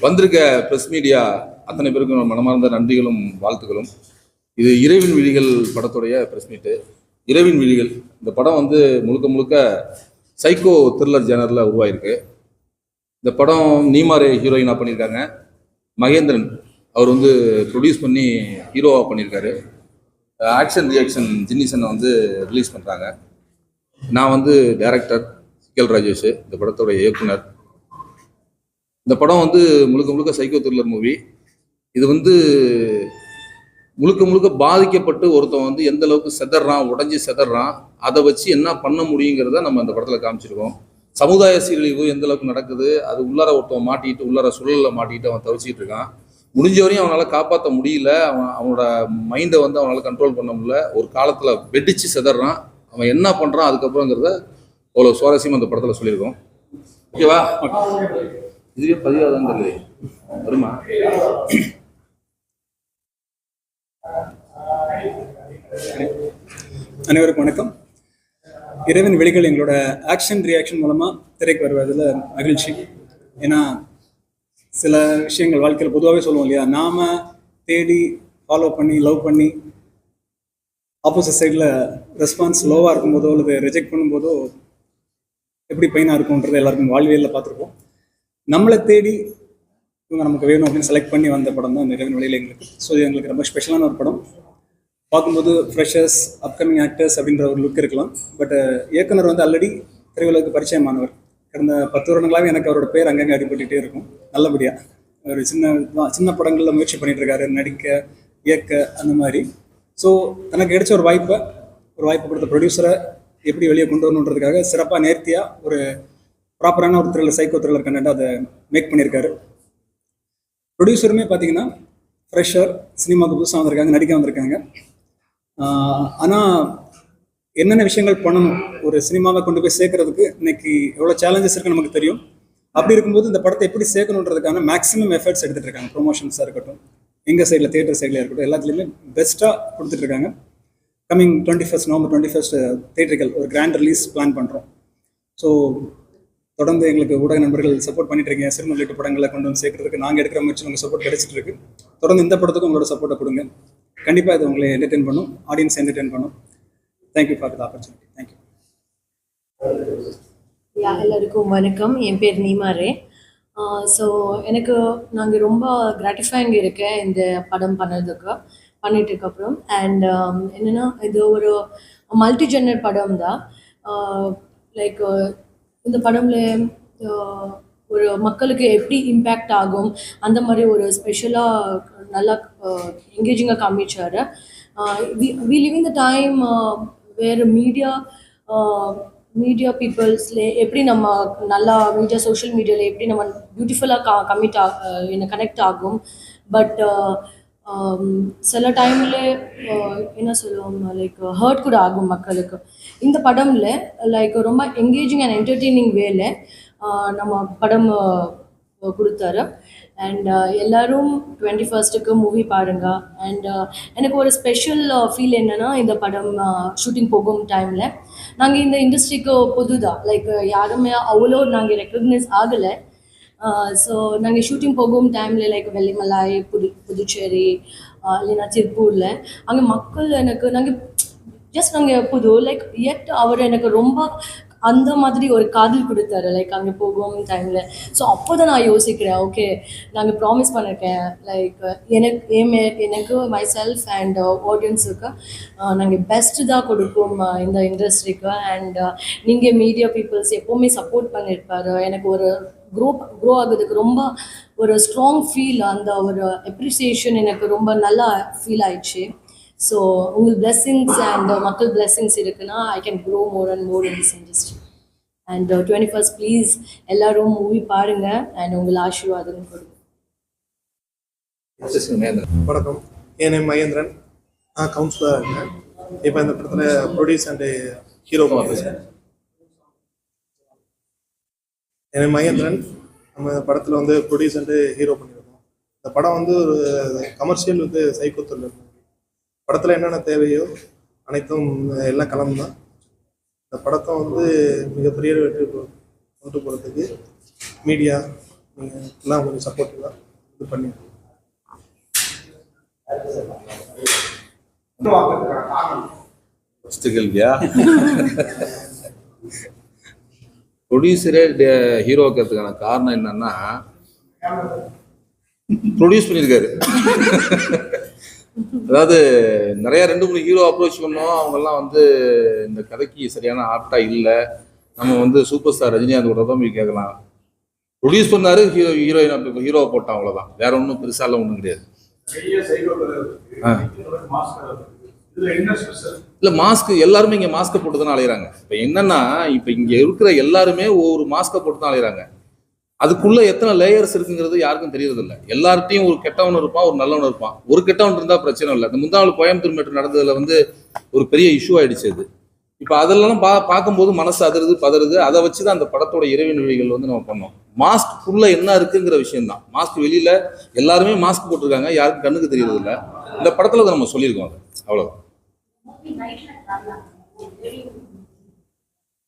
வந்திருக்க press media அத்தனை பேருக்கும் மனமார்ந்த நன்றிகளும் வாழ்த்துக்களும். இது இரவின் விழிகள் படத்துடைய பிரஸ் மீட்டு. இரவின் விழிகள் இந்த படம் வந்து முழுக்க முழுக்க சைக்கோ த்ரில்லர் ஜேனரில் உருவாயிருக்கு. இந்த படம் நீமாரே ஹீரோயினாக பண்ணியிருக்காங்க. மகேந்திரன் அவர் வந்து ப்ரொடியூஸ் பண்ணி ஹீரோவாக பண்ணியிருக்காரு. ஆக்ஷன் ரியாக்ஷன் ஜின்னிசனை வந்து ரிலீஸ் பண்ணுறாங்க. நான் வந்து டைரக்டர் சிக்கல் ராஜேஷ், இந்த படத்தோட இயக்குனர். இந்த படம் வந்து முழுக்க முழுக்க சைக்கோ த்ரில்லர் மூவி. இது வந்து முழுக்க முழுக்க பாதிக்கப்பட்டு ஒருத்தன் வந்து எந்த அளவுக்கு செதறான், உடஞ்சி செதறான், அதை வச்சு என்ன பண்ண முடியுங்கிறத நம்ம இந்த படத்தில் காமிச்சிருக்கோம். சமுதாய சீரழிவு எந்த அளவுக்கு நடக்குது, அது உள்ளார ஒருத்தன் மாட்டிக்கிட்டு உள்ளார சூழலில் மாட்டிக்கிட்டு அவன் தவிச்சிக்கிட்டு இருக்கான். முடிஞ்ச வரையும் அவனால் காப்பாற்ற முடியல. அவனோட மைண்டை வந்து அவனால் கண்ட்ரோல் பண்ண முடியல. ஒரு காலத்தில் வெடிச்சு செதறான். அவன் என்ன பண்ணுறான் அதுக்கப்புறங்கிறத அவ்வளோ சுவாரஸ்யமாக அந்த படத்தில் சொல்லியிருக்கோம். ஓகேவா? இதுவே பதிவாதான் தெரியல வருமா? அனைவருக்கும் வணக்கம். இரவின் வெளிகள் எங்களோட ஆக்ஷன் ரியாக்ஷன் மூலமாக திரைக்கு வருவதில் மகிழ்ச்சி. ஏன்னா சில விஷயங்கள் வாழ்க்கையில் பொதுவாகவே சொல்லுவோம் இல்லையா, நாம் தேடி ஃபாலோ பண்ணி லவ் பண்ணி ஆப்போசிட் சைடில் ரெஸ்பான்ஸ் லோவாக இருக்கும்போதோ அல்லது ரிஜெக்ட் பண்ணும்போதோ எப்படி பெயினாக இருக்கும்ன்றது எல்லாருக்கும் வாழ்வியலில் பார்த்துருப்போம். நம்மளை தேடி இவங்க நமக்கு வேணும் அப்படின்னு செலக்ட் பண்ணி வந்த படம் தான் இரவின் வெளியில் எங்களுக்கு. ஸோ இது எங்களுக்கு ரொம்ப ஸ்பெஷலான ஒரு படம். பார்க்கும்போது ஃப்ரெஷர்ஸ், அப்கமிங் ஆக்டர்ஸ் அப்படின்ற ஒரு லுக் இருக்கலாம். பட் இயக்குனர் வந்து ஆல்ரெடி திரையுலகுக்கு பரிச்சயமானவர். கடந்த 10 வருடங்களாகவே எனக்கு அவரோட பேர் அங்கங்கே அடிபட்டுகிட்டே இருக்கும். நல்லபடியாக ஒரு சின்ன படங்களில் முயற்சி பண்ணிட்டு இருக்காரு, நடிக்க, இயக்க, அந்த மாதிரி. ஸோ தனக்கு கிடைச்ச ஒரு வாய்ப்பை கொடுத்த ப்ரொடியூசரை எப்படி வெளியே கொண்டு வரணுன்றதுக்காக சிறப்பாக நேர்த்தியாக ஒரு ப்ராப்பரான ஒரு த்ரில்லர், சைக்கோ த்ரில்லர் கண்டென்ட் அதை மேக் பண்ணியிருக்காரு. ப்ரொடியூசருமே பார்த்தீங்கன்னா ஃப்ரெஷர், சினிமாவுக்கு புதுசாக வந்திருக்காங்க, நடிக்க வந்திருக்காங்க. ஆனால் என்னென்ன விஷயங்கள் பண்ணணும் ஒரு சினிமாவை கொண்டு போய் சேர்க்கறதுக்கு இன்னைக்கு எவ்வளோ சேலஞ்சஸ் இருக்குன்னு நமக்கு தெரியும். அப்படி இருக்கும்போது இந்த படத்தை எப்படி சேர்க்கணுன்றதுக்கான மேக்ஸிமம் எஃபர்ட்ஸ் எடுத்துகிட்டு இருக்காங்க. ப்ரொமோஷன்ஸாக இருக்கட்டும், எங்கள் சைடில் தியேட்டர் சைடில் இருக்கட்டும், எல்லாத்துலேயுமே பெஸ்ட்டாக கொடுத்துட்ருக்காங்க. கம்மிங் 21 நவம்பர் 21 தியேட்டர்கள் ஒரு கிராண்ட் ரிலீஸ் பிளான் பண்ணுறோம். ஸோ தொடர்ந்து எங்களுக்கு ஊடக நண்பர்கள் சப்போர்ட் பண்ணிட்டு இருக்கீங்க. சிறும உள்ளிட்ட படங்களை கொண்டு வந்து சேர்க்கறதுக்கு நாங்கள் எடுக்கிற முயற்சி உங்கள் சப்போர்ட் கிடைச்சிட்டு இருக்கு. தொடர்ந்து இந்த படத்துக்கு உங்களோட சப்போர்ட்டை கொடுங்க. கண்டிப்பாக இது உங்களை என்டர்டெயின் பண்ணும், ஆடியன்ஸ் என்டர்டெயின் பண்ணும். Thank you for the opportunity. Thank you. எல்லாருக்கும் வணக்கம். என் பேர் நீமாரே. ஸோ நாங்கள் ரொம்ப கிராட்டிஃபைங் இருக்கேன் இந்த படம் பண்ணிட்டுருக்கப்புறம். அண்ட் என்னென்னா இது ஒரு மல்டி ஜென்டர் படம் தான். லைக் இந்த படம்ல ஒரு மக்களுக்கு எப்படி இம்பேக்ட் ஆகும் அந்த மாதிரி ஒரு ஸ்பெஷலாக நல்லா என்கேஜிங்காக காமிச்சார். We live in the time where media பீப்புள்ஸில் எப்படி நம்ம நல்லா சோஷியல் மீடியாவில் எப்படி நம்ம பியூட்டிஃபுல்லாக கனெக்ட் ஆகும். பட் சில டைமில் என்ன சொல்லுவோம், லைக் ஹர்ட் கூட ஆகும் மக்களுக்கு. இந்த படம்ல லைக் ரொம்ப என்கேஜிங் அண்ட் என்டர்டெய்னிங் வேல நம்ம படம் கொடுத்தாரு. அண்ட் எல்லாரும் 21க்கு மூவி பாருங்க. அண்ட் எனக்கு ஒரு ஸ்பெஷல் ஃபீல் என்னென்னா, இந்த படம் ஷூட்டிங் போகும் டைமில் நாங்கள் இந்த இண்டஸ்ட்ரிக்கு புதுதான், லைக் யாருமே அவ்வளோ நாங்கள் ரெக்கக்னைஸ் ஆகலை. ஸோ நாங்கள் ஷூட்டிங் போகும் டைமில் லைக் வெள்ளிமலை, புதுச்சேரி, இல்லைன்னா திருப்பூரில் அங்கே மக்கள் நாங்கள் புது லைக் அவர் எனக்கு ரொம்ப அந்த மாதிரி ஒரு காதல் கொடுத்தாரு லைக் அங்கே போகும் டைமில். ஸோ அப்போ தான் நான் யோசிக்கிறேன், ஓகே நாங்கள் ப்ராமிஸ் பண்ணியிருக்கேன் லைக் எனக்கு மை செல்ஃப் அண்ட் ஆடியன்ஸுக்கு நாங்கள் பெஸ்ட்டு தான் கொடுப்போம் இந்த இண்டஸ்ட்ரிக்கு. அண்ட் நீங்கள் மீடியா பீப்புள்ஸ் எப்போவுமே சப்போர்ட் பண்ணியிருப்பாரு. எனக்கு ஒரு க்ரோ ஆகுறதுக்கு ரொம்ப ஒரு ஸ்ட்ராங் ஃபீல், அந்த ஒரு அப்ரிசியேஷன் எனக்கு ரொம்ப நல்லா ஃபீல் ஆயிடுச்சு. ஸோ உங்கள் பிளெஸ்ஸிங்ஸ் அண்ட் மக்கள் பிளெஸ்ஸிங்ஸ் இருக்குன்னா I can grow more and more in this industry. And 21 please எல்லாரும் மூவி பாருங்க அண்ட் உங்கள் ஆசீர்வாதம் கொடுங்க. வணக்கம், என் நேம் மகேந்திரன். நான் கவுன்சிலராக இருக்கேன். இப்போ இந்த படத்தில் ப்ரொடியூஸ் அண்டு ஹீரோ பார்த்துருக்கேன். என் நேம் மகேந்திரன். நம்ம இந்த படத்தில் ப்ரொடியூஸ் அண்டு ஹீரோ பண்ணியிருக்கோம். இந்த படம் ஒரு கமர்ஷியல் சைக்கோ த்ரில்லர். படத்தில் என்னென்ன தேவையோ அனைத்தும் எல்லாம் கலந்து தான் இந்த படத்தை வந்து மிகப்பெரிய வெற்றி கொண்டு போகிறதுக்கு மீடியா நீங்கள் எல்லாம் கொஞ்சம் சப்போர்ட்டிவாக இது பண்ணி ஃபஸ்ட்டு கேள்வியா? ப்ரொடியூசரே ஹீரோக்கிறதுக்கான காரணம் என்னன்னா, ப்ரொடியூஸ் பண்ணியிருக்காரு. அதாவது நிறைய 2-3 ஹீரோ அப்ரோச் பண்ணோம், அவங்கெல்லாம் வந்து இந்த கதைக்கு சரியான ஆப்டா இல்லை, நம்ம வந்து சூப்பர் ஸ்டார் ரஜினிகாந்த் கூட தான் போய் கேட்கலாம். ப்ரொடியூஸ் பண்ணாரு, ஹீரோவை போட்டான், அவ்வளோதான். வேற ஒன்றும் பெருசாலாம் ஒன்றும் கிடையாது. இல்ல மாஸ்க் எல்லாருமே இங்க மாஸ்க போட்டு தான் அலையிறாங்க. இப்ப என்னன்னா, இப்ப இங்க இருக்கிற எல்லாருமே ஒரு மாஸ்க போட்டு தான் அலையிறாங்க. அதுக்குள்ள எத்தனை லேயர்ஸ் இருக்குங்கிறது யாருக்கும் தெரியறது இல்லை. எல்லார்ட்டையும் ஒரு கெட்டவன் இருப்பான், ஒரு நல்லவன் இருப்பான். ஒரு கெட்டவன் இருந்தா பிரச்சனை இல்லை. இந்த முந்தாள் கோயம்புத்தூர் மேட்டர் நடந்ததுல வந்து ஒரு பெரிய இஷ்யூ ஆயிடுச்சு அது. இப்ப அதெல்லாம் பார்க்கும்போது மனசு அதிருது பதறுது. அதை வச்சுதான் அந்த படத்தோட இறைவன் வழிகள் வந்து நம்ம பண்ணோம். மாஸ்க்குள்ள என்ன இருக்குங்கிற விஷயம் தான். மாஸ்க் வெளியில எல்லாருமே மாஸ்க் போட்டிருக்காங்க, யாருக்கும் கண்ணுக்கு தெரியறது இல்லை. இந்த படத்துல அதை நம்ம சொல்லியிருக்கோம். அது அவ்வளவுதான்.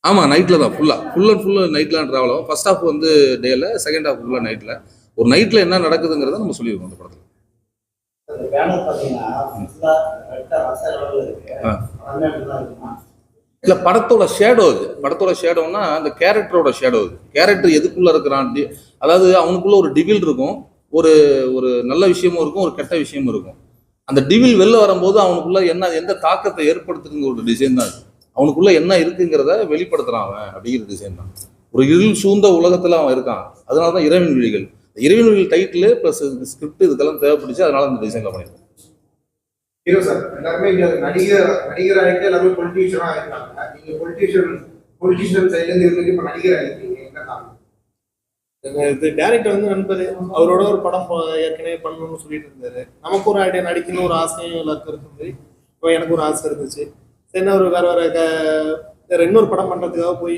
ஆமா, நைட்ல தான் ஃபுல் அண்ட் ஃபுல் நைட்ல டிராவல் ஆகும். ஃபர்ஸ்ட் ஹாஃப் வந்து டேல, செகண்ட் ஹாஃப் ஃபுல்லா நைட்ல. ஒரு நைட்ல என்ன நடக்குதுங்கிறத நம்ம சொல்லியிருக்கோம் அந்த படத்துல. இல்ல படத்தோட ஷேடோ அது. படத்தோட ஷேடோன்னா அந்த கேரக்டரோட ஷேடோ அது. கேரக்டர் எதுக்குள்ள இருக்கிறான், அதாவது அவனுக்குள்ள ஒரு டிவில் இருக்கும், ஒரு ஒரு நல்ல விஷயமும் இருக்கும், ஒரு கெட்ட விஷயமும் இருக்கும். அந்த டிவில் வெளில வரும்போது அவனுக்குள்ள என்ன எந்த தாக்கத்தை ஏற்படுத்துங்கிற ஒரு டிசைன் தான் அது. அவனுக்குள்ள என்ன இருக்குங்கிறத வெளிப்படுத்துறான் அவன் அப்படிங்கிற டிசைன் தான். ஒரு இருள் சூழ்ந்த உலகத்துல அவன் இருக்கான். அதனாலதான் இறைவன் விழிகள். இறைவன் விழிகள் டைட்டில் பிளஸ் ஸ்கிரிப்ட் இதுக்கெல்லாம் தேவைப்படுச்சு. அதனால அந்த டிசைன்ல பண்ணிருக்கோம். ஹீரோ சார் எல்லாருமே இங்க நடிகர் ஆகிட்டு எல்லாருமே பொலிட்டீஷியனா இருக்காங்க. நீங்க பொலிட்டீஷியன் சைட்ல இருந்து இருந்துட்டு இப்ப நடிகர் ஆகிருக்கீங்க, என்ன காரணம்? இது டேரக்டர் வந்து நண்பர், அவரோட ஒரு படம் ஏற்கனவே பண்ணணும்னு சொல்லிட்டு இருந்தாரு. நமக்கு ஒரு ஐடியா, நடிக்கணும் ஒரு ஆசையும் எல்லாருக்கும் இருக்குது. இப்போ எனக்கு ஒரு ஆசை இருந்துச்சு. சரி, ஒரு வேற இன்னொரு படம் பண்றதுக்காக போய்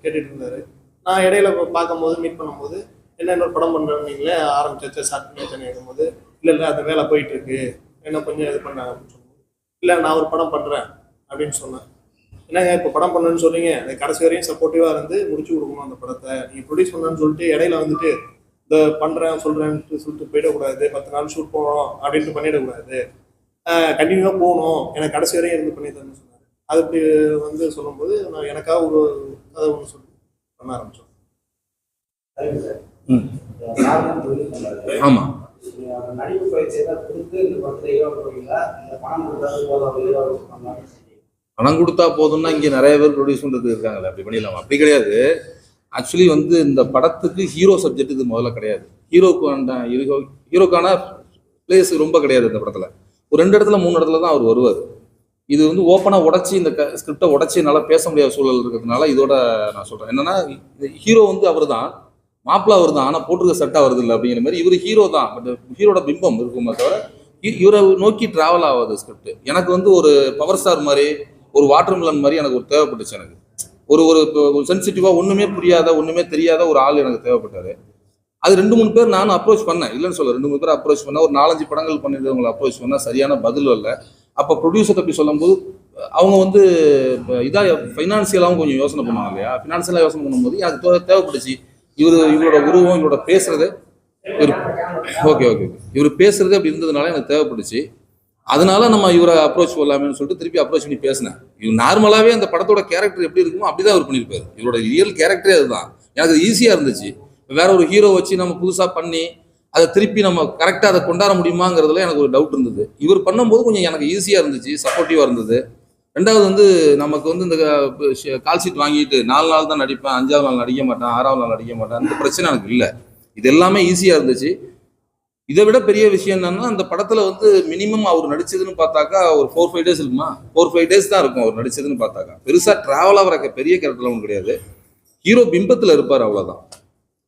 கேட்டுட்டு இருந்தாரு. நான் இடையில பார்க்கும்போது மீட் பண்ணும்போது என்ன இன்னொரு படம் பண்றேன்னு நீங்களே ஆரம்பிச்சாச்சு ஸ்டார்ட் பண்ணி இருக்கும்போது, இல்லை அந்த வேலை போயிட்டு இருக்கு, என்ன கொஞ்சம் இது பண்ண அப்படின்னு சொன்னோம். இல்லை நான் ஒரு படம் பண்றேன் அப்படின்னு சொன்னேன். என்னங்க இப்போ படம் பண்ணணும்னு சொன்னீங்க, அது கடைசி வரையும் சப்போர்ட்டிவாக இருந்து முடிச்சு கொடுக்கணும் அந்த படத்தை. நீங்கள் ப்ரொடியூஸ் பண்ணணும்னு சொல்லிட்டு இடையில வந்துட்டு இந்த பண்ணுறேன் சொல்கிறேன்ட்டு சொல்லிட்டு போயிடக்கூடாது, 10 நாள் ஷூட் போகணும் அப்படின்ட்டு பண்ணிடக்கூடாது, கண்டினியூவாக போகணும், எனக்கு கடைசி வரையும் இருந்து பண்ணி தரணும்னு சொன்னார். அது இப்படி வந்து சொல்லும்போது நான் எனக்காக ஒரு கதை ஒன்று சொல்லி பண்ண ஆரம்பித்தோம். ஆமாம், நடிப்பு பயிற்சி ஏதாவது கொடுத்து இந்த படத்தில் ஹீரோ போவீங்களா, இந்த பணம் கொடுத்தாது போதும் பணம் கொடுத்தா போதும்னா இங்கே நிறைய பேர் ப்ரொடியூஸ் பண்ணுறது இருக்காங்களே, அப்படி பண்ணிடலாம். அப்படி கிடையாது. ஆக்சுவலி வந்து இந்த படத்துக்கு ஹீரோ சப்ஜெக்ட் இது முதல்ல கிடையாது. ஹீரோக்கான பிளேஸ் ரொம்ப கிடையாது இந்த படத்தில். ஒரு 2 இடத்துல 3 இடத்துல தான் அவர் வருவார். இது வந்து ஓப்பனாக உடச்சி இந்த ஸ்கிரிப்டை உடச்சி என்னால் பேச முடியாத சூழல் இருக்கிறதுனால இதோட நான் சொல்கிறேன். என்னன்னா, ஹீரோ வந்து அவர் தான், மாப்பிள்ளை அவர் தான், ஆனால் போட்டிருக்க சட்டா வருது இல்லை அப்படிங்கிற மாதிரி இவர் ஹீரோ தான். பட் ஹீரோட பிம்பம் இருக்குமே தவிர இவரை நோக்கி டிராவல் ஆகாது ஸ்கிரிப்ட். எனக்கு வந்து ஒரு பவர் ஸ்டார் மாதிரி, ஒரு வாட்டர் மிலன் மாதிரி எனக்கு ஒரு தேவைப்பட்டுச்சு. எனக்கு ஒரு சென்சிட்டிவாக ஒன்றுமே புரியாத ஒன்றுமே தெரியாத ஒரு ஆள் எனக்கு தேவைப்பட்டாரு. அது 2-3 பேர் நானும் அப்ரோச் பண்ணேன், இல்லைன்னு சொல்ல, 2-3 பேர் அப்ரோச் பண்ணேன். ஒரு 4-5 படங்கள் பண்ணிருந்தவங்களை அப்ரோச் பண்ணால் சரியான பதில் இல்லை. அப்போ ப்ரொடியூசர் அப்படி சொல்லும்போது அவங்க வந்து இதாக ஃபைனான்சியலாகவும் கொஞ்சம் யோசனை பண்ணுவாங்க இல்லையா. ஃபினான்சியலாக யோசனை பண்ணும்போது எனக்கு தேவைப்பட்டுச்சு. இவரோட உருவம், இவரோட பேசுறது, ஓகே இவர் பேசுறது அப்படி இருந்ததுனால எனக்கு தேவைப்பட்டுச்சு. அதனால நம்ம இவரை அப்ரோச் பண்ணலாமேன்னு சொல்லிட்டு திருப்பி அப்ரோச் பண்ணி பேசினேன். இவர் நார்மலாகவே அந்த படத்தோட கேரக்டர் எப்படி இருக்குமோ அப்படிதான் அவர் பண்ணியிருப்பாரு. இவரோட ரியல் கேரக்டரே அதுதான். எனக்கு அது ஈஸியாக இருந்துச்சு. வேற ஒரு ஹீரோ வச்சு நம்ம புதுசாக பண்ணி அதை திருப்பி நம்ம கரெக்டாக அதை கொண்டாட முடியுமாங்கிறதுல எனக்கு ஒரு டவுட் இருந்தது. இவர் பண்ணும்போது கொஞ்சம் எனக்கு ஈஸியாக இருந்துச்சு, சப்போர்ட்டிவாக இருந்தது. 2வது வந்து நமக்கு வந்து இந்த கால் ஷீட் வாங்கிட்டு 4 நாள் தான் நடிப்பேன், 5ஆவது நாள் நடிக்க மாட்டேன், 6ஆவது நாள் நடிக்க மாட்டேன், அந்த பிரச்சனை எனக்கு இல்லை. இது எல்லாமே ஈஸியாக இருந்துச்சு. இதை விட பெரிய விஷயம் என்னன்னா, அந்த படத்தில் வந்து மினிமம் அவர் நடிச்சதுன்னு பார்த்தாக்கா ஒரு 4-5 டேஸ் இருக்குமா, 4-5 டேஸ் தான் இருக்கும் அவர் நடிச்சதுன்னு பார்த்தாக்கா. பெருசாக ட்ராவல் ஆகிற பெரிய கேரக்டர்லாம் ஒன்றும் கிடையாது. ஹீரோ பிம்பத்தில் இருப்பார், அவ்வளோதான்.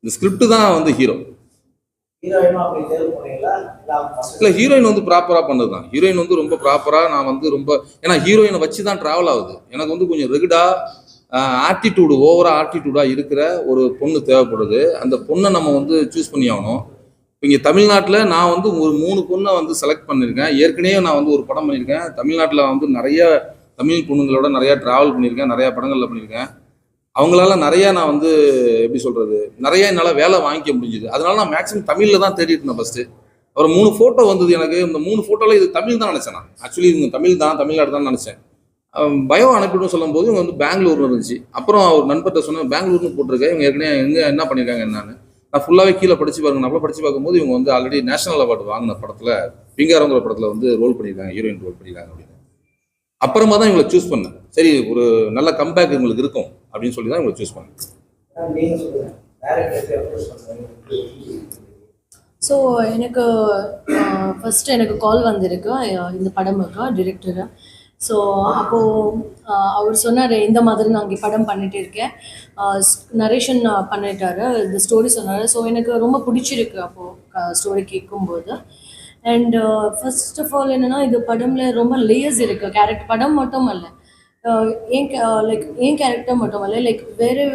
இந்த ஸ்கிரிப்ட் தான் வந்து ஹீரோ. இல்லை, ஹீரோயின் வந்து ப்ராப்பராக பண்ணது தான். ஹீரோயின் வந்து ரொம்ப ப்ராப்பராக நான் வந்து ரொம்ப, ஏன்னா ஹீரோயினை வச்சு தான் ட்ராவல் ஆகுது. எனக்கு வந்து கொஞ்சம் ரெகுடாக ஆட்டிடியூடு, ஓவராக ஆட்டிடியூடாக இருக்கிற ஒரு பொண்ணு தேவைப்படுது. அந்த பொண்ணை நம்ம வந்து சூஸ் பண்ணி ஆகணும். இங்கே தமிழ்நாட்டில் நான் வந்து ஒரு 3 பொண்ணை வந்து செலக்ட் பண்ணியிருக்கேன். ஏற்கனவே நான் வந்து ஒரு படம் பண்ணியிருக்கேன். தமிழ்நாட்டில் வந்து நிறைய தமிழ் பொண்ணுங்களோட நிறையா ட்ராவல் பண்ணியிருக்கேன், நிறையா படங்களில் பண்ணியிருக்கேன். அவங்களால நிறையா நான் வந்து எப்படி சொல்கிறது, நிறையா என்னால் வேலை வாங்கிக்க முடிஞ்சுது. அதனால நான் மேக்ஸிமம் தமிழில் தான் தேடிட்டு இருந்தேன் ஃபஸ்ட்டு. அப்புறம் 3 ஃபோட்டோ வந்தது எனக்கு. இந்த 3 ஃபோட்டோவில் இது தமிழ் தான் நினச்சேன். நான் ஆக்சுவலி இவங்க தமிழ்நாடு தான் நினச்சேன். பயோ அனுப்பிவிடும் சொல்லும்போது இவங்க வந்து பெங்களூர்னு இருந்துச்சு. அப்புறம் ஒரு நண்பர்கிட்ட சொன்னேன், பெங்களூர்னு போட்டிருக்கேன், இவங்க ஏற்கனவே என்ன பண்ணியிருக்காங்க என்னன்னு. நான் ஃபுல்லாகவே கீழே படித்து பாருங்க. நான் படித்து பார்க்கும்போது இவங்க வந்து ஆல்ரெடி நேஷனல் அவார்டு வாங்கின படத்தில், பிங்காரங்கிற படத்தில் வந்து ரோல் பண்ணியிருக்காங்க, ஹீரோயின் ரோல் பண்ணியிருக்காங்க அப்படின்னு. அப்புறமா தான் இவங்களை சூஸ் பண்ணேன். சரி, ஒரு நல்ல கம்பேக் இவங்களுக்கு இருக்கும் அப்படின்னு சொல்லி தான் இவங்களை சூஸ் பண்ணேன். நீங்க சொல்லுங்க, டைரக்டர் அப்ரோச் பண்ணுங்க. ஸோ எனக்கு ஃபஸ்ட்டு எனக்கு கால் வந்திருக்கு இந்த படமுக்கு டிரெக்டரு. ஸோ அப்போது அவர் சொன்னார், இந்த மாதிரி நான் இங்கே படம் பண்ணிட்டு இருக்கேன், நரேஷன் பண்ணிட்டாரு, இந்த ஸ்டோரி சொன்னார். ஸோ எனக்கு ரொம்ப பிடிச்சிருக்கு அப்போது ஸ்டோரி கேட்கும்போது. அண்ட் ஃபர்ஸ்ட் ஆஃப் ஆல் என்னென்னா, இது படம்ல ரொம்ப லேயர்ஸ் இருக்குது. கேரக்டர் படம் மட்டும் அல்ல, ஏன் ஏன் கேரக்டர் மட்டும் அல்ல, லைக் வேறு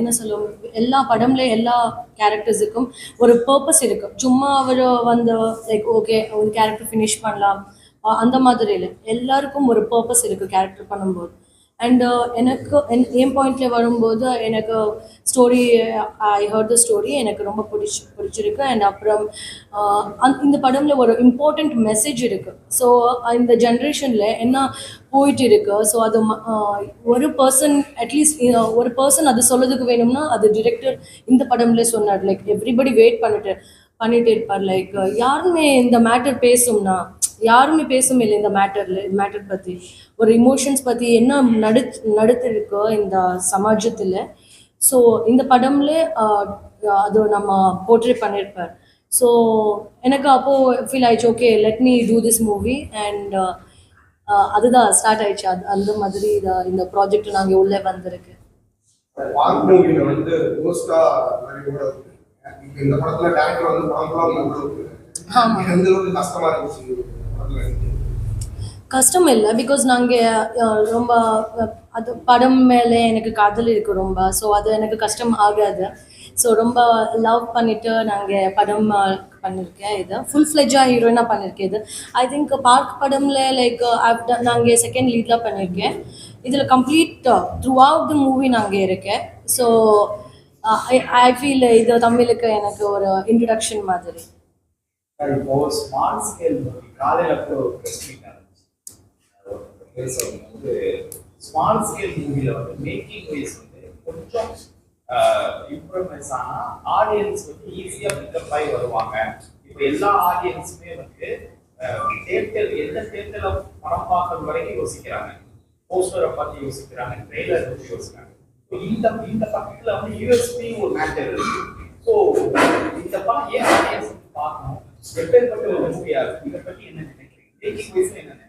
என்ன சொல்லும், எல்லா படம்ல எல்லா கேரக்டர்ஸுக்கும் ஒரு பர்பஸ் இருக்குது. சும்மா அவர் வந்து லைக் ஓகே ஒரு கேரக்டர் ஃபினிஷ் பண்ணலாம் அந்த மாதிரி இல்லை, எல்லாருக்கும் ஒரு பர்பஸ் இருக்குது கேரக்டர் பண்ணும்போது. அண்ட் எனக்கு என் பாயிண்ட்ல வரும்போது எனக்கு story, I heard the story, எனக்கு ரொம்ப பிடிச்சிருக்கு. அண்ட் அப்புறம் இந்த படம்ல ஒரு இம்பார்ட்டண்ட் மெசேஜ் இருக்குது. ஸோ இந்த ஜென்ரேஷனில் என்ன போயிட்டு இருக்கு, ஸோ அது ஒரு பர்சன் அட்லீஸ்ட் ஒரு பர்சன் அது சொல்லதுக்கு வேணும்னா அது டிரெக்டர் இந்த படம்ல சொன்னார். லைக் எவ்ரிபடி வெயிட் பண்ணிட்டு இருப்பார். லைக் யாருமே இந்த மேட்டர் பேசும்னா யாருமே பேசும் இல்லை இந்த மேட்டர் பற்றி, ஒரு இமோஷன்ஸ் பற்றி என்ன நடத்திருக்கு இந்த சமாஜத்தில். ஸோ இந்த படம்ல அது நம்ம போர்ட்ரே பண்ணியிருப்பார். ஸோ எனக்கு அப்போது ஃபீல் ஆயிடுச்சு, okay let me do this movie. And அதுதான் ஸ்டார்ட் ஆயிடுச்சு. அந்த மாதிரி இந்த ப்ராஜெக்ட் நாங்கள் உள்ளே வந்திருக்கு. பார்க் மூவில வந்து போஸ்டா கூட இந்த படத்துல டேரக்டர் வந்து எந்த அளவுக்கு கஷ்டமா இருந்துச்சு? கஷ்டம் இல்லை, பிகாஸ் நாங்கள் ரொம்ப அது படம் மேலே எனக்கு காதல் இருக்குது ரொம்ப. ஸோ அது எனக்கு கஷ்டம் ஆகாது. ஸோ ரொம்ப லவ் பண்ணிவிட்டு நாங்கள் படம் பண்ணியிருக்கேன். இது ஃபுல் ஃப்ளெஜாக ஹீரோயினாக பண்ணியிருக்கேன். இது ஐ திங்க் பார்க் படம்ல லைக் நாங்கள் செகண்ட் லீட்லாம் பண்ணியிருக்கேன். இதில் complete through out the movie நாங்கள் இருக்கேன். ஸோ ஐ ஃபீல் இது தமிழுக்கு எனக்கு ஒரு இன்ட்ரடக்ஷன் மாதிரி. இப்போ ஸ்மால் ஸ்கேல் காலையில் கூட ஒரு ப்ரெஸ் மீட் ஆரம்பிச்சு. வந்து ஸ்மால் ஸ்கேல் மூவியில் வந்து மேக்கிங் வைஸ் வந்து கொஞ்சம் இம்ப்ரூவ்மெண்ட்ஸ் ஆனால் ஆடியன்ஸ் வந்து ஈஸியாக பிக்கப் ஆகி வருவாங்க. இப்போ எல்லா ஆடியன்ஸுமே வந்து தேட்டர் எந்த தேட்டரில் படம் பார்க்கறது வரைக்கும் யோசிக்கிறாங்க, போஸ்டரை பார்த்து யோசிக்கிறாங்க, ட்ரெய்லர் பற்றி யோசிக்கிறாங்க. இந்த பக்கத்தில் வந்து யூஎஸ்பி ஒரு மேட்டர் இருக்கு. ஸோ இந்த படம் ஏன் ஆடியன்ஸ் பார்க்கணும், எப்பேற்பட்ட ஒரு மூவியா இருக்கு, இதை பற்றி என்ன நினைக்கிறீங்க, மேக்கிங் வைஸ்ல என்ன நினைக்கிறீங்க?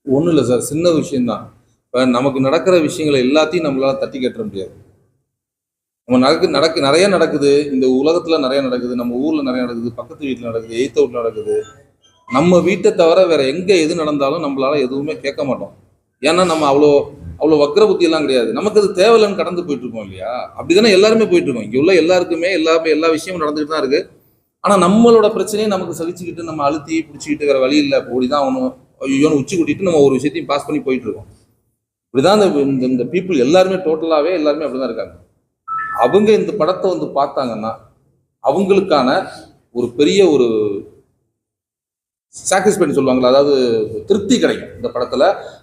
ஒன்றும் இல்லை சார், சின்ன விஷயம்தான். இப்போ நமக்கு நடக்கிற விஷயங்களை எல்லாத்தையும் நம்மளால தட்டி கட்ட முடியாது. நம்ம நிறைய நடக்குது, இந்த உலகத்தில் நிறைய நடக்குது, நம்ம ஊரில் நிறைய நடக்குது, பக்கத்து வீட்டில் நடக்குது, எய்த் அவுட்டில் நடக்குது. நம்ம வீட்டை தவிர வேற எங்கே எது நடந்தாலும் நம்மளால எதுவுமே கேட்க மாட்டோம். ஏன்னா நம்ம அவ்வளோ வக்ர புத்தியெல்லாம் கிடையாது. நமக்கு அது தேவையில்லைன்னு கடந்து போயிட்டு இருக்கோம் இல்லையா? அப்படிதானே எல்லாருமே போயிட்டு இருக்கோம். இங்கே உள்ள எல்லாருக்குமே எல்லா விஷயமும் நடந்துகிட்டு தான் இருக்கு. ஆனால் நம்மளோட பிரச்சனையை நமக்கு சலிச்சுக்கிட்டு நம்ம அழுத்தி பிடிச்சிக்கிட்டு வேற வழி இல்லை, ஓடிதான் அவனும் ஐயோன்னு உச்சி கூட்டிட்டு நம்ம ஒரு விஷயத்தையும் பாஸ் பண்ணி போயிட்டு இருக்கோம். இப்படிதான் இந்த பீப்புள் எல்லாருமே டோட்டலாகவே எல்லாருமே அப்படிதான் இருக்காங்க. அவங்க இந்த படத்தை வந்து பார்த்தாங்கன்னா அவங்களுக்கான ஒரு பெரிய ஒரு சாட்டிஸ்ஃபைன்னு சொல்லுவாங்களா, அதாவது திருப்தி கிடைக்கும். இந்த படத்துல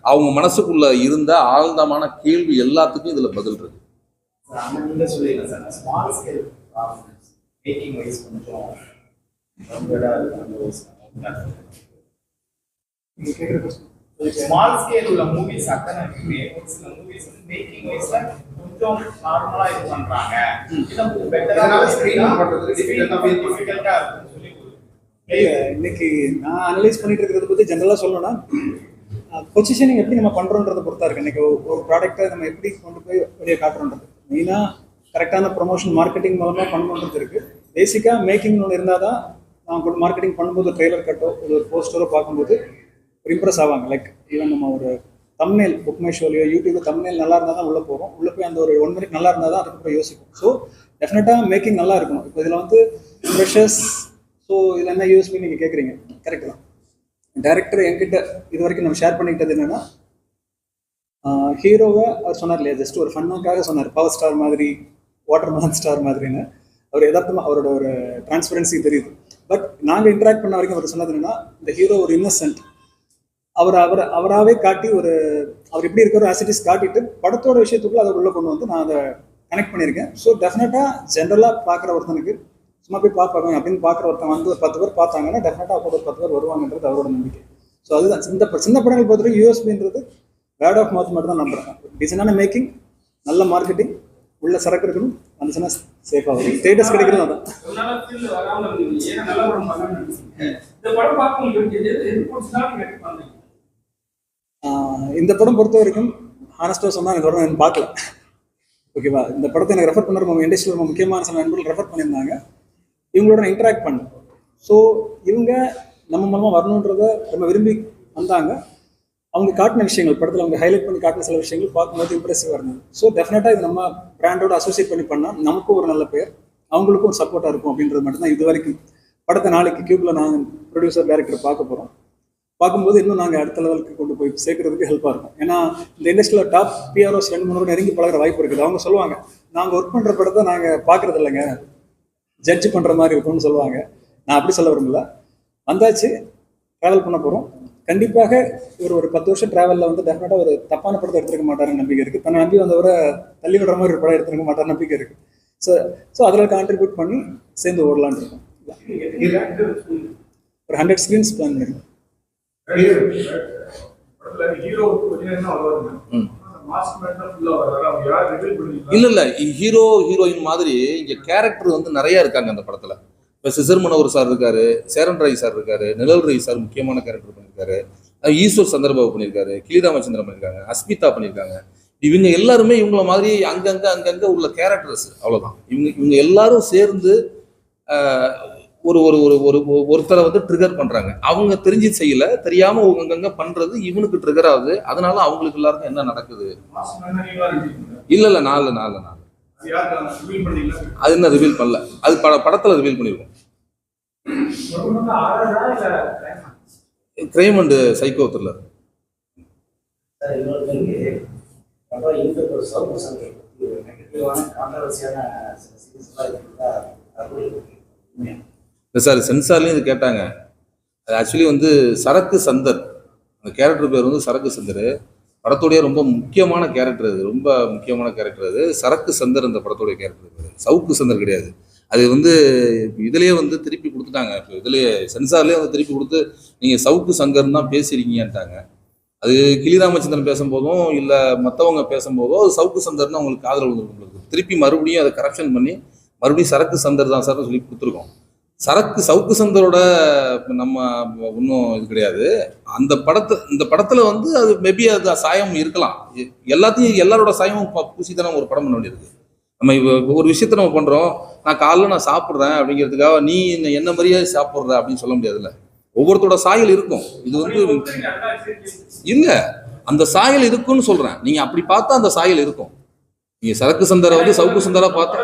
அவங்க மனசுக்குள்ள இருந்த ஆழ்ந்தமான கேள்வி எல்லாத்துக்கும் இதுல பதில் இருக்கு. நீங்க சொல்லுங்க sir, small scale making wise கொஞ்சம் ஸ்மால் ஸ்கேல் உள்ள மூவிஸ் அத்தனை இருக்குமே, ஒரு சில மூவிஸ் வந்து மேக்கிங் வைஸ்ல கொஞ்சம் நார்மலா இது பண்றாங்க, இது பெட்டரா ஸ்கிரீனிங் பண்றது டிஃபிகல்ட்டா இருக்குன்னு சொல்லி இன்னைக்கு நான் அனலைஸ் பண்ணிட்டு இருக்கிறத பற்றி ஜென்ரலாக சொல்லணும்னா, பொசிஷனிங் எப்படி நம்ம பண்ணுறோன்றதை பொறுத்தா இருக்கு. இன்னைக்கு ஒரு ப்ராடக்டை நம்ம எப்படி கொண்டு போய் வெளியே காட்டுறோன்றது, மெயினாக கரெக்டான ப்ரொமோஷன் மார்க்கெட்டிங் மூலமாக பண்ணணுன்றது இருக்குது. பேசிக்காக மேக்கிங்னு ஒன்று இருந்தால் தான் நான் கூட மார்க்கெட்டிங் பண்ணும்போது ட்ரெய்லர் கட்டோ ஒரு போஸ்டரோ பார்க்கும்போது ஒரு இம்ப்ரெஸ் ஆவாங்க. லைக் ஈவன் நம்ம ஒரு தம்ப்நெயில் புக் மை ஷோலையோ யூடியூப்ல தம்ப்நெயில் நல்லா இருந்தால் தான் உள்ளே போகிறோம். உள்ளே போய் அந்த ஒரு 1 மினிட் நல்லா இருந்தால் தான் அதுக்கப்புறம் யோசிக்கும். ஸோ டெஃபினட்டாக மேக்கிங் நல்லா இருக்கணும். இப்போ இதில் வந்து ஃப்ரெஷர்ஸ், ஸோ ஸோ இதில் என்ன யூஎஸ்பி நீங்கள் கேட்குறீங்க, கரெக்ட் தான். டைரக்டர் என்கிட்ட இது வரைக்கும் நம்ம ஷேர் பண்ணிக்கிட்டது என்னென்னா, ஹீரோவை அவர் சொன்னார் இல்லையா, ஜஸ்ட் ஒரு ஃபன்னாக்காக சொன்னார், பவர் ஸ்டார் மாதிரி, வாட்டர் மேலன் ஸ்டார் மாதிரின்னு. அவர் யதார்த்தமாக அவரோட ஒரு டிரான்ஸ்பரன்சி தெரியுது. பட் நாங்கள் இன்ட்ராக்ட் பண்ண வரைக்கும் அவர் சொன்னது என்னன்னா, இந்த ஹீரோ ஒரு இன்னசென்ட், அவராகவே காட்டி அவர் எப்படி இருக்கிற ஆசிட்டிஸ் காட்டிட்டு படத்தோட விஷயத்துக்குள்ள அதை உள்ள கொண்டு வந்து நான் அதை கனெக்ட் பண்ணியிருக்கேன். ஸோ டெஃபினட்டாக ஜென்ரலாக பார்க்குற ஒருத்தனுக்கு சும்மா போய் பார்ப்பாங்க அப்படின்னு பார்க்குற ஒருத்தன் வந்து ஒரு 10 பேர் பார்த்தாங்கன்னா டெஃபினட்டாக அப்போ ஒரு 10 பேர் வருவாங்கன்றது அவரோட நம்பிக்கை. ஸோ அதுதான் சின்ன படங்கள் பொறுத்தவரைக்கும் யூஎஸ்பின்றது வேர்ட் ஆஃப் மவுத் மட்டும் தான் நம்புறேன். டிசைனான மேக்கிங், நல்ல மார்க்கெட்டிங், உள்ள சரக்கு இருக்கணும், வந்துச்சுன்னா சேஃபாக வரும். ஸ்டேட்டஸ் கிடைக்கிறது அதான். இந்த படம் பொறுத்த வரைக்கும் ஹானஸ்டாக சொன்னால் இந்த படம் எனக்கு பார்க்கல, ஓகேவா. இந்த படத்தை எனக்கு ரெஃபர் பண்ணுற இண்டஸ்ட்ரியில் ரொம்ப முக்கியமான சில நண்பர்கள் ரெஃபர் பண்ணியிருந்தாங்க. இவங்களோட நான் இன்ட்ராக்ட் பண்ணேன். ஸோ இவங்க நம்ம மூலமாக வரணுன்றதை ரொம்ப விரும்பி வந்தாங்க. அவங்க காட்டின விஷயங்கள், படத்தில் அவங்க ஹைலைட் பண்ணி காட்டின சில விஷயங்கள் பார்க்கும்போது இம்ப்ரெசிவாக இருந்தது. ஸோ டெஃபினட்டாக இது நம்ம பிராண்டோட அசோசியேட் பண்ணி பண்ணால் நமக்கும் ஒரு நல்ல பேர், அவங்களுக்கும் ஒரு சப்போர்ட்டாக இருக்கும் அப்படின்றது மட்டும்தான் இது வரைக்கும். படத்தை நாளைக்கு கியூப்ல நாங்கள் ப்ரொடியூசர் டைரக்டர் பார்க்க போகிறோம். பார்க்கும்போது இன்னும் நாங்கள் அடுத்த லெவலுக்கு கொண்டு போய் சேர்க்கறதுக்கு ஹெல்ப்பாக இருக்கும். ஏன்னா இந்த இண்டஸ்ட்ரியில் டாப் பிஆர்ஓஸ் 2-3 நெருங்கி பழகிற வாய்ப்பு இருக்குது. அவங்க சொல்லுவாங்க, நாங்கள் ஒர்க் பண்ணுற படத்தை நாங்கள் பார்க்குறது இல்லைங்க, ஜட்ஜ் பண்ணுற மாதிரி இருக்கும்னு சொல்லுவாங்க. நான் அப்படி சொல்ல விரும்பல. வந்தாச்சு, ட்ராவல் பண்ண போகிறோம். கண்டிப்பாக ஒரு 10 வருஷம் ட்ராவலில் வந்து டெஃபினட்டாக ஒரு தப்பான படத்தை எடுத்துருக்க மாட்டாருன்னு நம்பிக்கை இருக்குது. தன்னை நம்பி வந்தவரை தள்ளி விடுற மாதிரி ஒரு படம் எடுத்துருக்க மாட்டாருன்னு நம்பிக்கை இருக்குது. ஸோ அதில் கான்ட்ரிபியூட் பண்ணி சேர்ந்து ஓடலான்னு இருக்கோம். ஒரு 100 ஸ்க்ரீன்ஸ் பிளான் பண்ணிருக்கோம். இல்ல ஹீரோ ஹீரோயின் மாதிரி இங்க கேரக்டர் வந்து நிறைய இருக்காங்க அந்த படத்துல. இப்ப சிசர் மனோகர் சார் இருக்காரு, சேரன் ராய் சார் இருக்காரு, நிழல் ராய் சார் முக்கியமான கேரக்டர் பண்ணியிருக்காரு, ஈஸ்வர் சந்திரபாபு பண்ணியிருக்காரு, கிளிராமச்சந்திரன் பண்ணியிருக்காங்க, அஸ்மிதா பண்ணியிருக்காங்க. இவங்க எல்லாருமே இவங்கள மாதிரி அங்கங்க உள்ள கேரக்டர்ஸ், அவ்வளவுதான். இவங்க எல்லாரும் சேர்ந்து ஒரு ஒரு ஒரு ஒரு ஒருத்தரை வந்து ட்ரிகர் பண்றாங்க. அவங்க தெரிஞ்சு செய்யல, தெரியாம அங்கங்க பண்றது இவனுக்கு ட்ரிகர் ஆகுது. அதனால அவங்களுக்கு எல்லாருக்கும் என்ன நடக்குது? இல்ல 4 அது என்ன ரிவீல் பண்ணல, அது படத்துல ரிவீல் பண்ணிருக்கோம். Crime and psycho thriller. Sir சென்சார்லயும் இது கேட்டாங்க. அது ஆக்சுவலி வந்து சரக்கு சந்தர், அந்த கேரக்டர் பேர் வந்து சரக்கு சந்தர். படத்துடைய ரொம்ப முக்கியமான கேரக்டர் அது, ரொம்ப முக்கியமான கேரக்டர் அது. சரக்கு சந்தர் அந்த படத்துடைய கேரக்டர் பேர், சவுக்கு சந்தர் கிடையாது. அது வந்து இதுலயே வந்து திருப்பி கொடுத்துட்டாங்க. இப்போ இதுலயே சென்சார்லயே வந்து திருப்பி கொடுத்து நீங்க சவுக்கு சங்கர்னு தான் பேசுறீங்கன்ட்டாங்க. அது கிளிராமச்சந்திரன் பேசும்போதும் இல்லை மற்றவங்க பேசும்போதோ அது சவுக்கு சந்தர்னு அவங்களுக்கு காதல் விழுந்துருக்கு. திருப்பி மறுபடியும் அதை கரெக்ஷன் பண்ணி மறுபடியும் சரக்கு சந்தர் தான் சார்னு சொல்லி கொடுத்துருக்கோம். சவுக்கு சந்தரோட நம்ம ஒன்றும் இது கிடையாது. இந்த படத்துல வந்து அது மேபி அது சாயம் இருக்கலாம். எல்லாரோட சாயமும் பூசித்தானே ஒரு படம் பண்ண வேண்டியிருக்கு. நம்ம ஒரு விஷயத்த நம்ம பண்றோம், நான் காலைல சாப்பிட்றேன் அப்படிங்கிறதுக்காக நீ என்ன மாதிரியே சாப்பிட்ற அப்படின்னு சொல்ல முடியாதுல்ல. ஒவ்வொருத்தரோட சாயல் இருக்கும். இது வந்து இல்ல, அந்த சாயல் இருக்குன்னு சொல்றேன். நீங்க அப்படி பார்த்தா அந்த சாயல் இருக்கும். நீங்க சரக்கு சந்தரை வந்து சவுக்கு சந்தரா பார்த்தா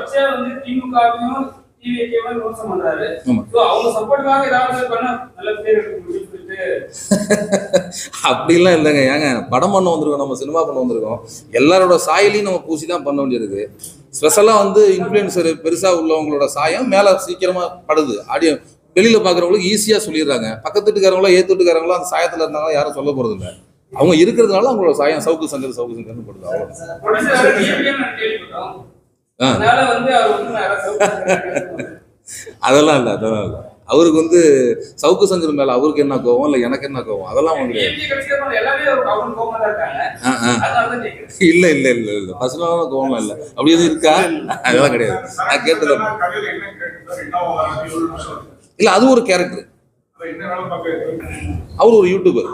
அப்படிலாம் இல்லைங்க. ஏங்க படம் பண்ண வந்திருக்கோம், நம்ம சினிமா பண்ண வந்திருக்கோம். எல்லாரோட சாயலையும் நம்ம பூசிதான் பண்ண வேண்டியிருக்கு. ஸ்பெஷலா வந்து இன்ஃபுளுசர் பெருசா உள்ளவங்களோட சாயம் மேல சீக்கிரமா படுது. ஆடியோ வெளியில பாக்குறவங்களுக்கு ஈஸியா சொல்லிடுறாங்க. பக்கத்து வீட்டுக்காரங்களோ ஏத்துட்டுக்காரங்களோ அந்த சாயத்துல இருந்தாலும் யாரும் சொல்ல போறது இல்லை. அவங்க இருக்கிறதுனால அவங்களோட சாயம் சவுக்கு சங்கர்னு படுது. அதெல்லாம் இல்லை. அவருக்கு வந்து சவுக்கு சங்கர் மேல அவருக்கு என்ன கோவம், இல்லை எனக்கு என்ன கோவம், அதெல்லாம் வந்து இல்ல பர்சனலான கோவம் இல்லை. அப்படி எதுவும் இருக்கா? அதெல்லாம் கிடையாது. நான் கேட்டது இல்ல, அது ஒரு கேரக்டர். அவர் ஒரு யூடியூபர்.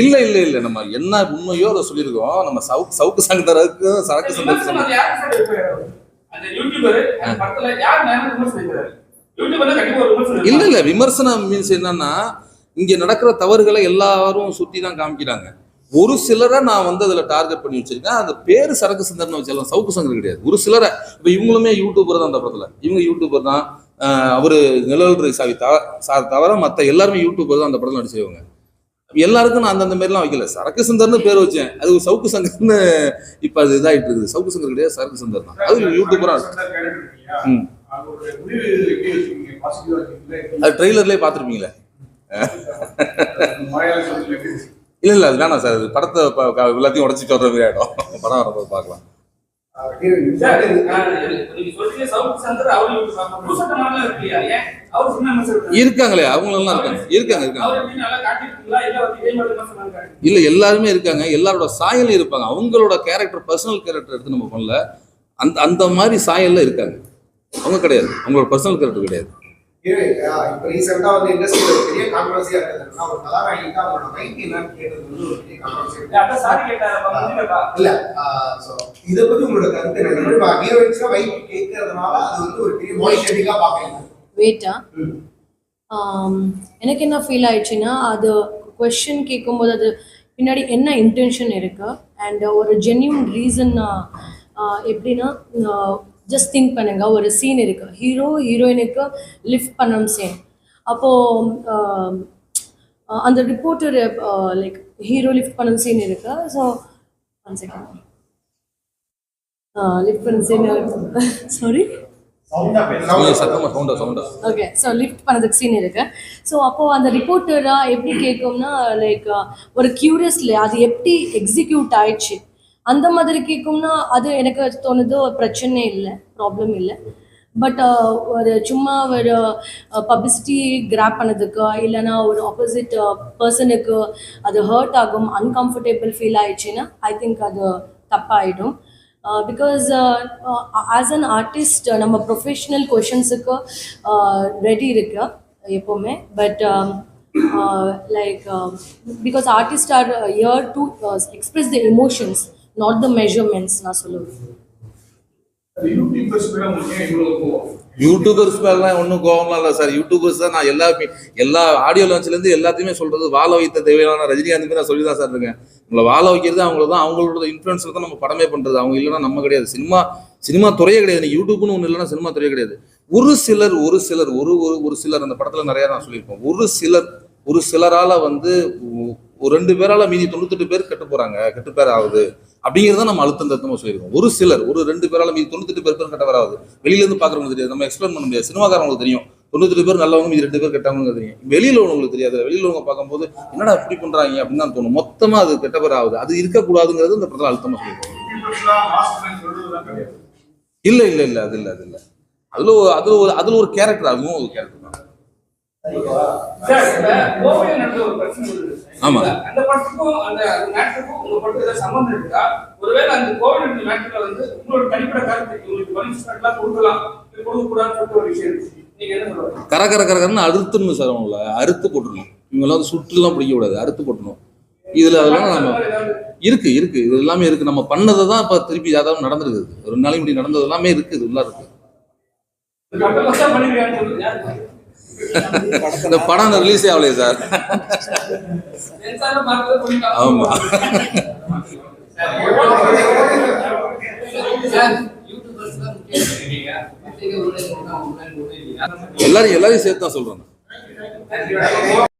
இல்ல நம்ம என்ன உண்மையோ அதை சொல்லியிருக்கோம். நம்ம சவுக்கு சங்கருக்கு சரக்கு சங்கருக்கு இல்ல விமர்சனம் மீன்ஸ் என்னன்னா, இங்க நடக்கிற தவறுகளை எல்லாரும் சுத்தி தான் காமிக்கிறாங்க. ஒரு சிலரை நான் வந்து அதில் டார்கெட் பண்ணி வச்சிருக்கேன். அந்த பேர் சரக்கு சந்தர்னு வச்சாலும் சவுக்கு சங்கர் கிடையாது. ஒரு சிலரை இப்போ இவங்களுமே யூடியூபர் தான் அந்த படத்தில், இவங்க யூடியூபர் தான். அவரு நிழல் சாவி தவிர மற்ற எல்லாருமே யூடியூபர் தான் அந்த படத்தில் நடிச்சவங்க. எல்லாருக்கும் நான் அந்தந்த மாதிரிலாம் வைக்கல. சரக்கு சந்தர்னு பேர் வச்சேன், அது ஒரு சவுக்கு சங்கர்னு இப்போ அது இதாகிட்டு இருக்குது. சவுக்கு சங்கர் கிடையாது, சரக்கு சந்தர் தான். அது யூடியூபரா அது ட்ரெய்லர்லேயே பார்த்துருப்பீங்களே. இல்ல அது வேணாம் சார், அது படத்தை எல்லாத்தையும் உடச்சிட்டு வர்ற மாதிரி ஆயிடும். படம் வரும்போது பார்க்கலாம். இருக்காங்களே அவங்களெல்லாம் இருக்காங்க. இல்ல எல்லாருமே இருக்காங்க, எல்லாரோட சாயலும் இருப்பாங்க. அவங்களோட கேரக்டர் பர்சனல் கேரக்டர் எடுத்து நம்ம பண்ணல, அந்த மாதிரி சாயல்ல இருக்காங்க. அவங்க கிடையாது, அவங்களோட பர்சனல் கேரக்டர் கிடையாது. இப்ப ரீசெண்டா வந்து இண்டஸ்ட்ரியில ஒரு பெரிய கான்ட்ரோவர்சியா இருக்குதுன்னா, ஒரு கதாநாயகிக்கு அவங்களோட மைக் என்னன்னு கேட்டது வந்து ஒரு பெரிய கான்ட்ரோவர்சியா இல்ல. இத பத்தி உங்களோட கருத்து என்ன? ஹீரோயின்ஸ்னா மைக் கேட்கறதுனால அது வந்து ஒரு பெரிய பாடி ஷேமிங்கா பாக்குறீங்க? வெயிட்டா எனக்கு என்ன ஃபீல் ஆயிடுச்சுன்னா, அது கொஸ்டின் கேட்கும்போது அது பின்னாடி என்ன இன்டென்ஷன் இருக்கு அண்ட் ஒரு ஜென்யூன் ரீசன். எப்படின்னா ஜஸ்ட் திங்க் பண்ணுங்க, ஒரு சீன் இருக்கு, ஹீரோயினுக்கு லிஃப்ட் பண்ணணும் சீன். அப்போது அந்த ரிப்போர்ட்டர் லைக் ஹீரோ லிஃப்ட் பண்ண சீன் இருக்கு. ஸோ ஒன் செகண்ட், லிஃப்ட் பண்ண scene sorry okay. So lift பண்ணதுக்கு சீன் இருக்கு. ஸோ அப்போது அந்த ரிப்போர்ட்டராக எப்படி கேட்கும்னா, லைக் ஒரு கியூரியஸ்ல அது எப்படி எக்ஸிக்யூட் ஆயிடுச்சு அந்த மாதிரி கேட்கும்னா, அது எனக்கு தோணுது ஒரு பிரச்சனை இல்லை, ப்ராப்ளம் இல்லை. பட் ஒரு சும்மா ஒரு பப்ளிசிட்டி கிராப் பண்ணதுக்கு இல்லைன்னா ஒரு ஆப்போசிட் பர்சனுக்கு அது ஹர்ட் ஆகும், அன்கம்ஃபர்டபுள் ஃபீல் ஆயிடுச்சுன்னா ஐ திங்க் அது தப்பாயிடும். பிகாஸ் ஆஸ் அன் ஆர்டிஸ்ட் நம்ம ப்ரொஃபஷ்னல் கொஷின்ஸுக்கு ரெடி இருக்கு எப்போவுமே. But like because artist are here to express the emotions, not the measurements. நான் சொல்லுவேன் யூடியூபர்ஸ் மேலாம் ஒன்றும் கோவம்லாம் இல்லை சார். யூடியூபர்ஸ் தான் நான் எல்லா ஆடியோ லான்ச்லேருந்து எல்லாத்தையுமே சொல்றது, வாழ வைத்த தேவையான ரஜினிகாந்த் நான் சொல்லி தான் சார் இருக்கேன். உங்களை வாழ வைக்கிறது அவங்கள தான், அவங்களோட இன்ஃப்ளூயன்ஸில் தான் நம்ம படமே பண்ணுறது. அவங்க இல்லைன்னா நம்ம கிடையாது. சினிமா துறையே கிடையாது. நீங்கள் யூடியூப்னு ஒன்று இல்லைன்னா சினிமா துறையே கிடையாது. ஒரு சிலர் அந்த படத்தில் நிறையா நான் சொல்லியிருப்போம். ஒரு சிலரால் வந்து ஒரு 2 பேரால மீதி 98 பேர் கெட்டு பேர் ஆகுது அப்படிங்கிறத நம்ம அழுத்தம் சொல்லியிருக்கோம். ஒரு 2 பேரால மீதி 98 பேர் கெட்டவர் ஆகுது. வெளியிலேருந்து பார்க்குறவங்க தெரியாது, நம்ம எக்ஸ்பிளைன் பண்ண முடியாது. சினிமாக்காரங்களுக்கு தெரியும் 98 பேர் நல்லவங்க, மீதி 2 பேர் கெட்டவங்க தெரியும். வெளியில் உள்ளவங்களுக்கு தெரியாது. வெளியில் உள்ளவங்க பார்க்கும்போது என்னடா இப்படி பண்ணுறாங்க அப்படின்னு தான் தோணும். மொத்தமாக அது கெட்டவர் ஆகுது. அது இருக்கக்கூடாதுங்கிறது இந்த படத்தில் அழுத்தமாக சொல்லியிருக்கோம். இல்லை அது இல்லை. அதுல ஒரு கேரக்டர், அதுவும் ஒரு கேரக்டர் தான். ஆமா. அந்த படத்துக்கும் அந்த மேட்டருக்கும் உங்க படத்துல சம்பந்தம் இருக்கா? ஒருவேளை அந்த கோவிட் மேட்டர்ல வந்து உங்களோட தனிப்பட்ட கருத்து உங்களுக்கு பனிஷ்மெண்ட்லாம் கொடுக்கலாம், கொடுக்க கூடாதுன்னு சொல்லிட்டு ஒரு விஷயம் இருக்கு. நீங்க என்ன சொல்றீங்க? கரன்னு அறுத்துடணும் சார். அவங்கள அறுத்து போட்டுடணும். இவங்களாம் வந்து சுட்டுலாம் பிடிக்க கூடாது, அறுத்து போட்டணும். இதுல அதெல்லாம் நம்ம இருக்கு இது எல்லாமே இருக்கு. நம்ம பண்ணதை தான் இப்ப திருப்பி அதாவது நடந்திருக்குது. 2 நாளைக்கு முன்னாடி நடந்தது எல்லாமே இருக்கு, இது எல்லாம் இருக்கு. இந்த படம் ரிலீஸே ஆகலையே சார். ஆமா. எல்லாரையும் சேர்த்து தான் சொல்றேன்.